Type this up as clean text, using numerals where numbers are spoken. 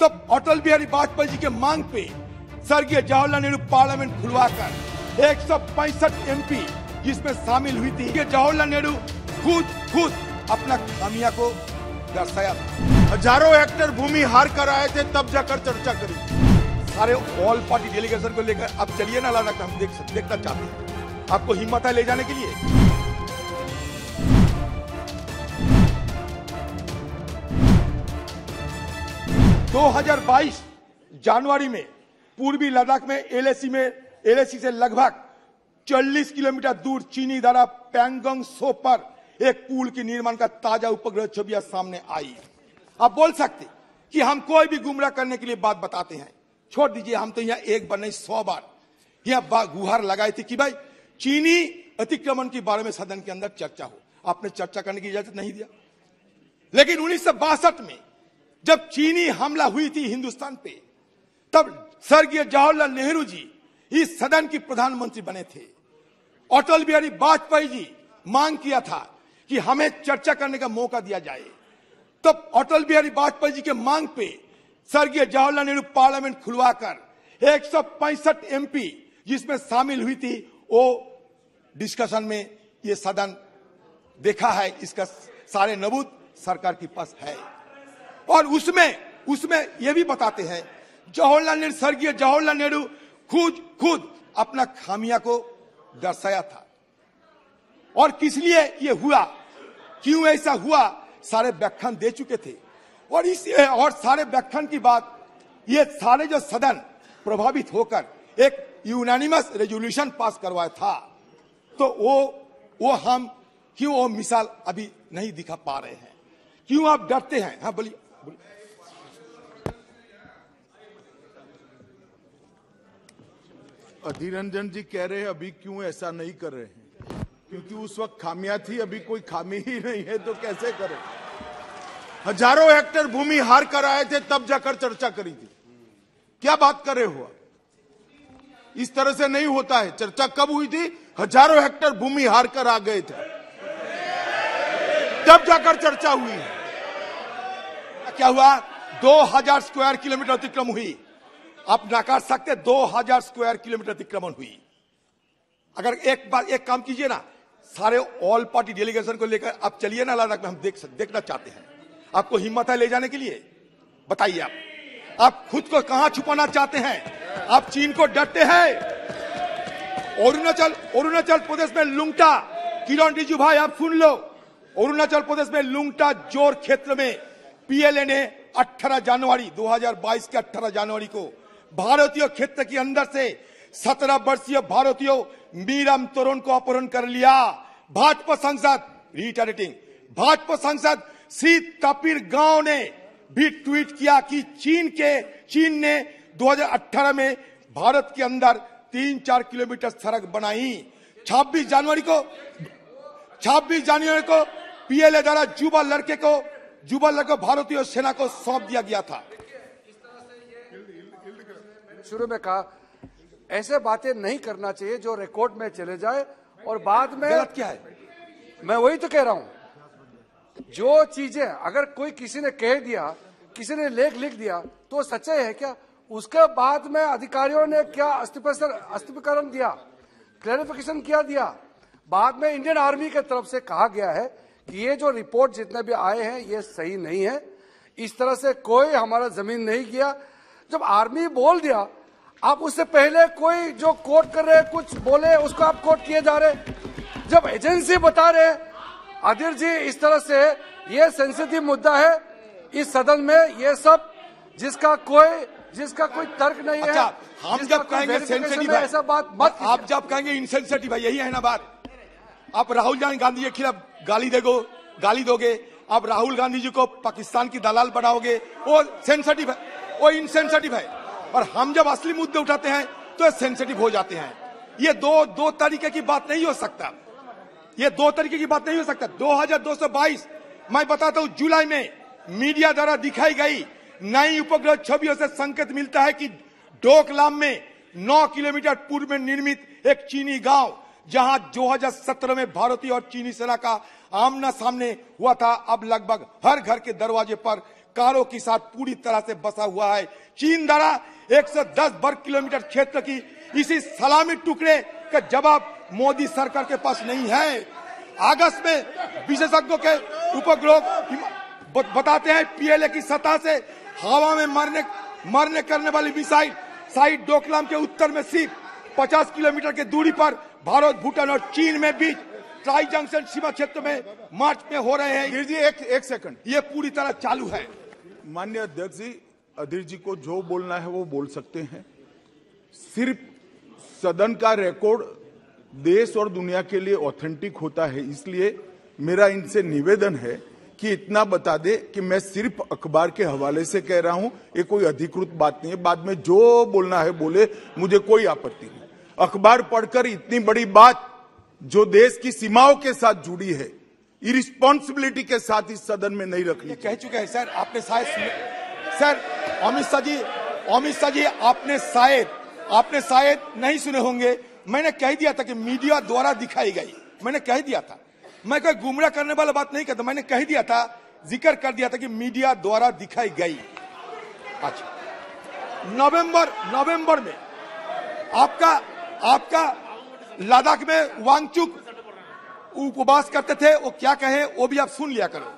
तब अटल बिहारी वाजपेयी जी के मांग पे स्वर्गीय जवाहरलाल नेहरू पार्लियामेंट खुलवाकर 165 एमपी जिसमें शामिल हुई थी। जवाहरलाल नेहरू खुद अपना खामिया को दर्शाया था। हजारों हेक्टेयर भूमि हार कर आए थे, तब जाकर चर्चा करी। सारे ऑल पार्टी डेलीगेशन को लेकर अब चलिए ना लद्दाख, हम देखना चाहते हैं। आपको हिम्मत है ले जाने के लिए? दो 2022 जनवरी में पूर्वी लद्दाख में एलएसी से लगभग 40 किलोमीटर दूर चीनी द्वारा पैंगोंग त्सो पर एक पुल के निर्माण का ताजा उपग्रह छवियां सामने आई। आप बोल सकते कि हम कोई भी गुमराह करने के लिए बात बताते हैं, छोड़ दीजिए। हम तो यहाँ एक बार नहीं 100 बार यहाँ गुहार लगाई थी कि भाई चीनी अतिक्रमण के बारे में सदन के अंदर चर्चा हो। आपने चर्चा करने की इजाजत नहीं दिया। लेकिन 1962 में जब चीनी हमला हुई थी हिंदुस्तान पे, तब स्वर्गीय जवाहरलाल नेहरू जी इस सदन की प्रधानमंत्री बने थे। अटल बिहारी वाजपेयी जी मांग किया था कि हमें चर्चा करने का मौका दिया जाए। तब अटल बिहारी वाजपेयी जी के मांग पे स्वर्गीय जवाहरलाल नेहरू पार्लियामेंट खुलवाकर 165 एमपी जिसमें शामिल हुई थी, वो डिस्कशन में ये सदन देखा है। इसका सारे नबूत सरकार के पास है। और उसमें ये भी बताते हैं स्वर्गीय जवाहरलाल नेहरू खुद अपना खामिया को दर्शाया था। और किस लिए ये हुआ, क्यों ऐसा हुआ, सारे व्याख्यान दे चुके थे। और सारे व्याख्यान की बात, ये सारे जो सदन प्रभावित होकर एक यूनानिमस रेजोल्यूशन पास करवाया था, तो वो हम क्यों वो मिसाल अभी नहीं दिखा पा रहे हैं? क्यों आप डरते हैं? हाँ बोलिए। अधीर रंजन जी कह रहे हैं अभी क्यों ऐसा नहीं कर रहे हैं, क्योंकि उस वक्त खामियां थी, अभी कोई खामी ही नहीं है तो कैसे करें। हजारों हेक्टेयर भूमि हार कर आए थे, तब जाकर चर्चा करी थी। क्या बात कर रहे हो? इस तरह से नहीं होता है। चर्चा कब हुई थी? हजारों हेक्टेयर भूमि हार कर आ गए थे, तब जाकर चर्चा हुई है। क्या हुआ? 2000 स्क्वायर किलोमीटर अतिक्रमण हुई। आप नकार सकते 2000 स्क्वायर किलोमीटर अतिक्रमण हुई। अगर एक काम कीजिए ना, सारे ऑल पार्टी डेलीगेशन को लेकर आप चलिए ना लद्दाख में, हम देखना चाहते हैं। आपको हिम्मत है ले जाने के लिए? बताइए आप खुद को कहां छुपाना चाहते हैं? आप चीन को डरते हैं? अरुणाचल प्रदेश में लुंगटा, किरण रिजिजू भाई आप सुन लो, अरुणाचल प्रदेश में लुंगटा जोर क्षेत्र में पीएलए ने 18 जनवरी 2022 के 18 जनवरी को भारतीय क्षेत्र के अंदर से 17 वर्षीय भारतीय मीरम तोरण को अपहरण कर लिया। भाजपा सांसद श्री तपीर गांव ने भी ट्वीट किया कि चीन ने 2018 में भारत के अंदर 3-4 किलोमीटर सड़क बनाई। 26 जनवरी को पीएलए द्वारा युवा लड़के को भारतीय सेना को सौंप दिया गया था। शुरू में कहा ऐसे बातें नहीं करना चाहिए जो रिकॉर्ड में चले जाए और बाद में गलत क्या है? मैं वही तो कह रहा हूं, जो चीजें अगर कोई किसी ने कह दिया, किसी ने लेख लिख दिया तो सच्चाई है क्या? उसके बाद में अधिकारियों ने क्या स्पष्टीकरण दिया, क्लैरिफिकेशन किया दिया। बाद में इंडियन आर्मी की तरफ से कहा गया है कि ये जो रिपोर्ट जितने भी आए हैं ये सही नहीं है, इस तरह से कोई हमारा जमीन नहीं किया। जब आर्मी बोल दिया, आप उससे पहले कोई जो कोर्ट कर रहे कुछ बोले उसको आप कोर्ट किए जा रहे। जब एजेंसी बता रहे अधीर जी इस तरह से, ये सेंसिटिव मुद्दा है इस सदन में, ये सब जिसका कोई तर्क नहीं है। अच्छा, हम जब कहेंगे सेंसिटिव है, ऐसा बात मत, आप जब कहेंगे इनसेंसिटिव है, यही है ना बात। आप राहुल गांधी के खिलाफ गाली दोगे, आप राहुल गांधी जी को पाकिस्तान की दलाल बनाओगे, वो सेंसिटिव है, वो इनसेंसिटिव है। और हम जब असली मुद्दे उठाते हैं तो सेंसिटिव हो जाते हैं। ये दो तरीके की बात नहीं हो सकता, ये 2 तरीके की बात नहीं हो सकता। 2222 मैं बताता हूं, जुलाई में मीडिया द्वारा दिखाई गई नई उपग्रह छवियों से संकेत मिलता है कि डोकलाम में 9 किलोमीटर पूर्व में निर्मित एक चीनी गांव, जहां 2017 में भारतीय और चीनी सेना का आमना सामने हुआ था, अब लगभग हर घर के दरवाजे पर कारों के साथ पूरी तरह से बसा हुआ है। चीन द्वारा 110 वर्ग किलोमीटर क्षेत्र की इसी सलामी टुकड़े का जवाब मोदी सरकार के पास नहीं है। अगस्त में विशेषज्ञों के उपग्रह बताते हैं पीएलए की सतह से हवा में मरने करने वाली मिसाइल साइट डोकलाम के उत्तर में सिर्फ 50 किलोमीटर की दूरी पर भारत, भूटान और चीन में बीच ट्राई जंक्शन सीमा क्षेत्र में मार्च में हो रहे हैं। अधीर जी एक सेकंड, ये पूरी तरह चालू है। माननीय अध्यक्ष जी, अधीर जी को जो बोलना है वो बोल सकते हैं। सिर्फ सदन का रिकॉर्ड देश और दुनिया के लिए ऑथेंटिक होता है, इसलिए मेरा इनसे निवेदन है कि इतना बता दे कि मैं सिर्फ अखबार के हवाले से कह रहा हूं, ये कोई अधिकृत बात नहीं है। बाद में जो बोलना है बोले, मुझे कोई आपत्ति नहीं। अखबार पढ़कर इतनी बड़ी बात जो देश की सीमाओं के साथ जुड़ी है, इरिस्पॉन्सिबिलिटी के साथ इस सदन में नहीं रखनी। कह चुके हैं सर, आपने शायद सर अमित शाह जी आपने शायद नहीं सुने होंगे। मैंने कह दिया था कि मीडिया द्वारा दिखाई गई, मैंने कह दिया था। मैं कोई गुमराह करने वाला बात नहीं करता, मैंने कह दिया था, जिक्र कर दिया था कि मीडिया द्वारा दिखाई गई। अच्छा, नवंबर में आपका लद्दाख में वांगचुक उपवास करते थे, वो क्या कहे वो भी आप सुन लिया करो।